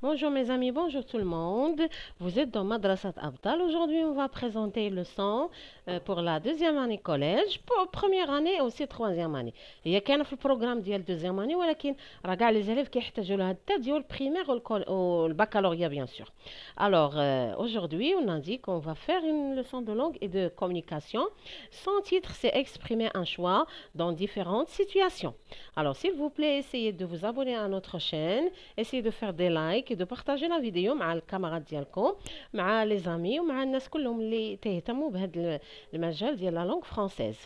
Bonjour mes amis, bonjour tout le monde. Vous êtes dans Madrasat Abdal. Aujourd'hui, on va présenter une leçon pour la deuxième année collège, pour première année et aussi troisième année. هي كان في البروغرام ديال deuxième année ولكن راه كاع les élèves كيحتاجوا لها حتى ديال البريمير والباكالوريا bien sûr. Alors aujourd'hui, on a dit qu'on va faire une leçon de langue et de communication. Son titre, c'est exprimer un choix dans différentes situations. Alors s'il vous plaît, essayez de vous abonner à notre chaîne. Essayez de faire des likes et de partager la vidéo مع الكاميرات ديالكم مع les amis ومع الناس كلهم اللي تهتموا بهذا المجال ديال la langue française.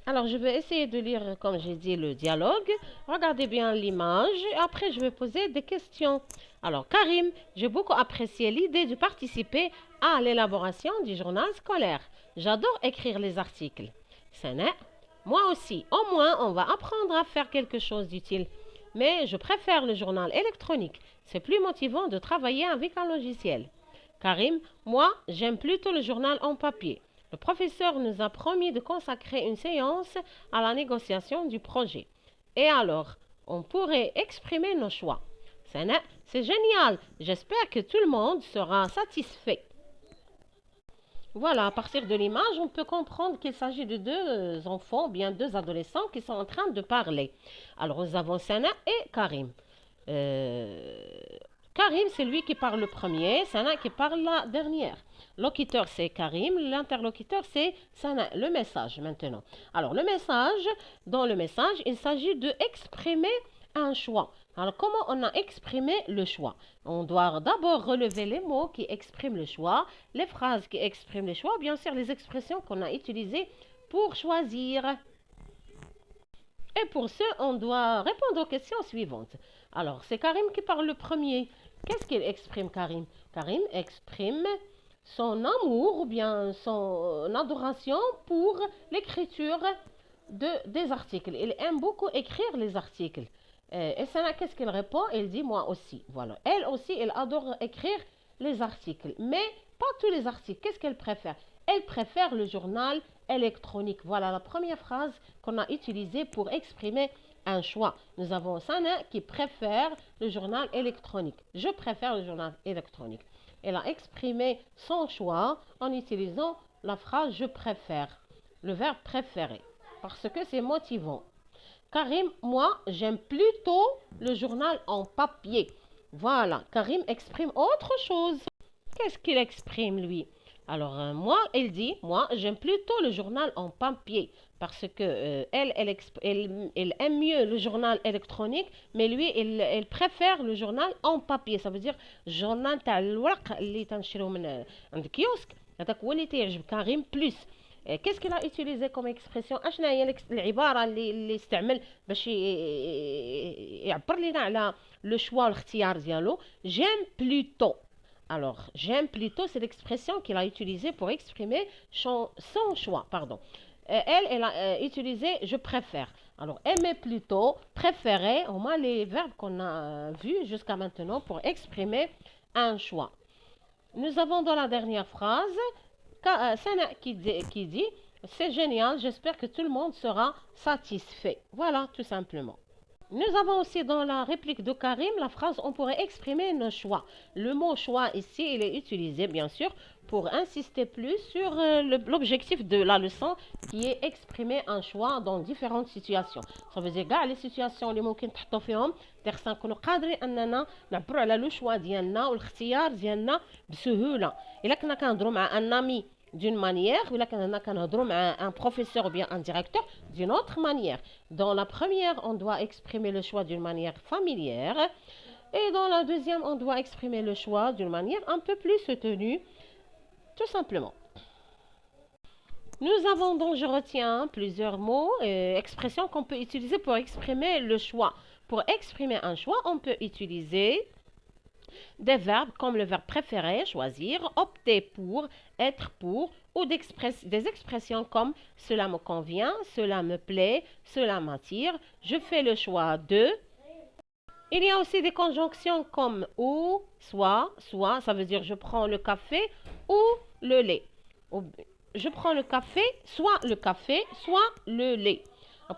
Alors, je vais essayer de lire, comme j'ai dit, le dialogue. Regardez bien l'image et après, je vais poser des questions. Alors, Karim, j'ai beaucoup apprécié l'idée de participer à l'élaboration du journal scolaire. J'adore écrire les articles. Sana, moi aussi, au moins, on va apprendre à faire quelque chose d'utile. Mais je préfère le journal électronique. C'est plus motivant de travailler avec un logiciel. Karim, moi, j'aime plutôt le journal en papier. Le professeur nous a promis de consacrer une séance à la négociation du projet. Et alors, on pourrait exprimer nos choix. C'est génial. J'espère que tout le monde sera satisfait. Voilà, à partir de l'image, on peut comprendre qu'il s'agit de deux enfants, bien deux adolescents qui sont en train de parler. Alors, nous avons Sana et Karim. Karim, c'est lui qui parle le premier, Sana qui parle la dernière. Locuteur, c'est Karim, l'interlocuteur, c'est Sana. Le message, maintenant. Alors, le message, dans le message, il s'agit d'exprimer un choix. Alors, comment on a exprimé le choix? On doit d'abord relever les mots qui expriment le choix, les phrases qui expriment le choix, bien sûr, les expressions qu'on a utilisées pour choisir. Et pour ce, on doit répondre aux questions suivantes. Alors, c'est Karim qui parle le premier. Qu'est-ce qu'il exprime, Karim? Karim exprime son amour ou bien son adoration pour l'écriture des articles. Il aime beaucoup écrire les articles. Et Sana, qu'est-ce qu'elle répond? Elle dit moi aussi. Voilà. Elle aussi, elle adore écrire les articles. Mais pas tous les articles. Qu'est-ce qu'elle préfère? Elle préfère le journal électronique. Voilà la première phrase qu'on a utilisée pour exprimer un choix. Nous avons Sana qui préfère le journal électronique. Je préfère le journal électronique. Elle a exprimé son choix en utilisant la phrase je préfère, le verbe préférer, parce que c'est motivant. Karim, moi, j'aime plutôt le journal en papier. Voilà, Karim exprime autre chose. Qu'est-ce qu'il exprime, lui? Alors, moi, elle dit, moi, j'aime plutôt le journal en papier. Parce que elle aime mieux le journal électronique, mais lui, elle préfère le journal en papier. Ça veut dire, journal تاع الورق اللي تنشريو من عند كيوسك هذاك هو اللي تعجب كريم بلس. Qu'est-ce qu'il a utilisé comme expression? اشنا هي العباره اللي استعمل باش يعبر لنا على لو شوا والاختيار ديالو. J'aime plutôt. Alors, j'aime plutôt, c'est l'expression qu'il a utilisée pour exprimer son choix. Pardon. Elle a utilisé je préfère. Alors, aimer plutôt, préférer, au moins les verbes qu'on a vus jusqu'à maintenant pour exprimer un choix. Nous avons dans la dernière phrase Sana qui dit c'est génial, j'espère que tout le monde sera satisfait. Voilà, tout simplement. Nous avons aussi dans la réplique de Karim la phrase on pourrait exprimer nos choix. Le mot choix ici, il est utilisé bien sûr pour insister plus sur l'objectif de la leçon qui est exprimer un choix dans différentes situations. Ça veut dire كاع les situations اللي ممكن تحطوا فيهم خصنا نكونوا قادرين اننا نعبروا على لو شوا ديالنا والاختيار ديالنا بسهوله. الا كنا كنهضروا مع ان امي d'une manière, ou là, quand un professeur ou bien un directeur, d'une autre manière. Dans la première, on doit exprimer le choix d'une manière familière. Et dans la deuxième, on doit exprimer le choix d'une manière un peu plus soutenue, tout simplement. Nous avons donc, je retiens, plusieurs mots et expressions qu'on peut utiliser pour exprimer le choix. Pour exprimer un choix, on peut utiliser des verbes comme le verbe préférer, choisir, opter pour, être pour, ou des expressions comme cela me convient, cela me plaît, cela m'attire, je fais le choix de. Il y a aussi des conjonctions comme ou, soit, ça veut dire je prends le café ou le lait. Je prends le café, soit le lait.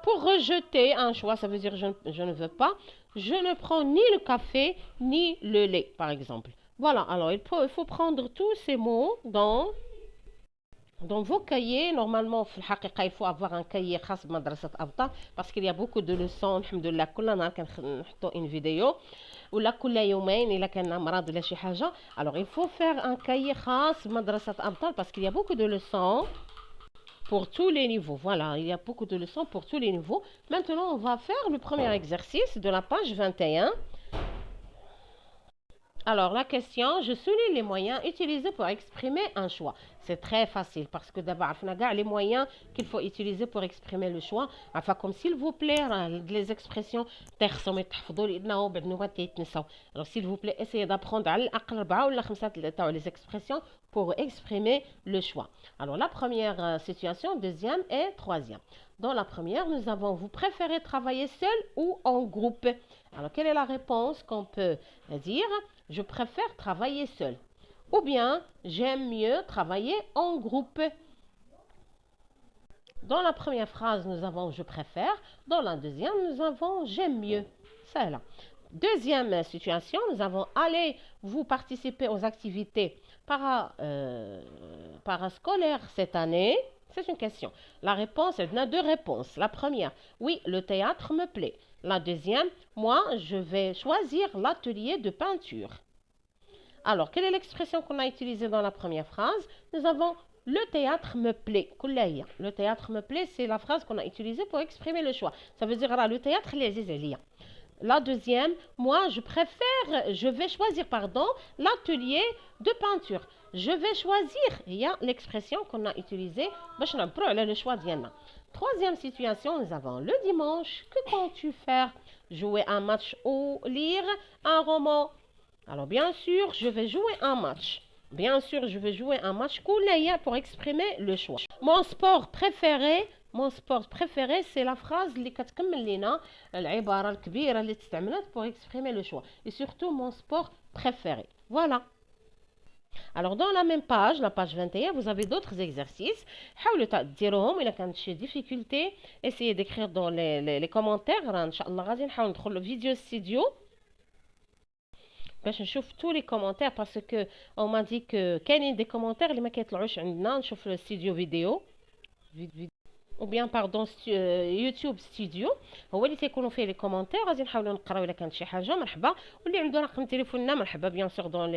Pour rejeter un choix, ça veut dire je ne veux pas. je ne prends ni le café ni le lait, par exemple. Voilà, alors il faut prendre tous ces mots dans vos cahiers. Normalement, il faut avoir un cahier khas بمدرسة أبطال parce qu'il y a beaucoup de leçons. الحمد لله كل نهار كنحطوا une vidéo ولا كل يومين إلا كان مرض ولا شي حاجة. Alors il faut faire un cahier خاص بمدرسة أبطال parce qu'il y a beaucoup de leçons pour tous les niveaux. Voilà, il y a beaucoup de leçons pour tous les niveaux. Maintenant, on va faire le premier exercice de la page 21. Alors, la question, je souligne les moyens utilisés pour exprimer un choix. C'est très facile parce que d'abord, on a les moyens qu'il faut utiliser pour exprimer le choix. Enfin, comme s'il vous plaît, les expressions, alors s'il vous plaît, essayez d'apprendre les expressions pour exprimer le choix. Alors, la première situation, deuxième et troisième. Dans la première, nous avons, vous préférez travailler seul ou en groupe? Alors, quelle est la réponse qu'on peut dire? Je préfère travailler seul. Ou bien, j'aime mieux travailler en groupe. Dans la première phrase, nous avons je préfère. Dans la deuxième, nous avons j'aime mieux. C'est là. Deuxième situation, nous avons allez vous participer aux activités parascolaires cette année. C'est une question. La réponse, il y en a deux réponses. La première, oui, le théâtre me plaît. La deuxième, moi, je vais choisir l'atelier de peinture. Alors, quelle est l'expression qu'on a utilisée dans la première phrase? Nous avons le théâtre me plaît. Le théâtre me plaît, c'est la phrase qu'on a utilisée pour exprimer le choix. Ça veut dire, là, le théâtre, les. La deuxième, moi, je vais choisir, l'atelier de peinture. Je vais choisir, il y a l'expression qu'on a utilisée, le choix d'Yana. Troisième situation, nous avons le dimanche. Que comptes-tu faire? Jouer un match ou lire un roman? Alors, bien sûr, je vais jouer un match. Bien sûr, je vais jouer un match pour exprimer le choix. Mon sport préféré, c'est la phrase اللي كتكمل لنا العبارة الكبيرة اللي تستعملت pour exprimer le choix. Et surtout, mon sport préféré. Voilà. Alors, dans la même page, la page 21, vous avez d'autres exercices. حاولوا تديروهم إلا كانت شي difficulté. Essayez d'écrire dans les commentaires. إن شاء الله غادي نحاول ندخل فيديو ستوديو باش نشوف tous les commentaires parce que on m'a dit que كاينين des commentaires اللي ما كيطلعوش عندنا نشوف الستوديو فيديو ou bien يوتيوب ستوديو هو اللي تيكونوا فيه لي كومونتير. غادي نحاولوا نقراو الا كانت شي حاجه مرحبا. واللي عنده رقم تليفوننا مرحبا بيان سور دون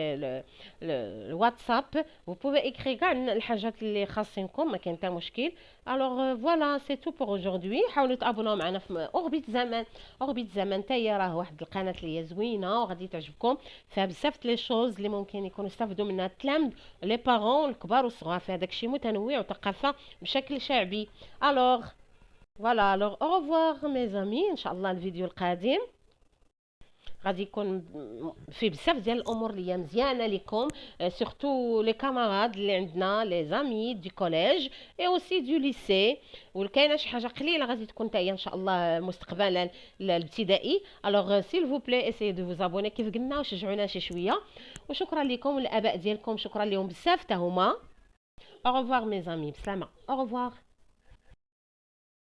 الواتساب. vous pouvez écrire كاع الحاجات اللي خاصينكم ما كاين حتى مشكل. alors voilà c'est tout pour aujourd'hui. حاولوا تابوناو معنا في اوربيت زمان تاهي راه واحد القناه اللي هي زوينه وغادي تعجبكم فيها بزاف لي شوز اللي ممكن يكونوا يستافدوا منها التلامذ لي بارون الكبار والصغار. فيها داكشي متنوع وثقافه بشكل شعبي. Alors, voilà, alors au revoir mes amis, Inch'Allah الفيديو القادم غادي يكون فيه بزاف ديال الامور اللي هي مزيانه لكم سورتو لي كاماراد اللي عندنا لي زامي دي كوليج اي اوسي دو ليسي. وكاينه شي حاجه قليله غادي تكون حتى هي ان شاء الله مستقبلا الابتدائي. الوغ سيل فو بلاي اسيي دو فوز ابوني كيف قلنا وشجعونا شي شويه. وشكرا لكم والاباء ديالكم شكرا لهم بزاف حتى هما. au revoir mes amis بسلامه. au revoir.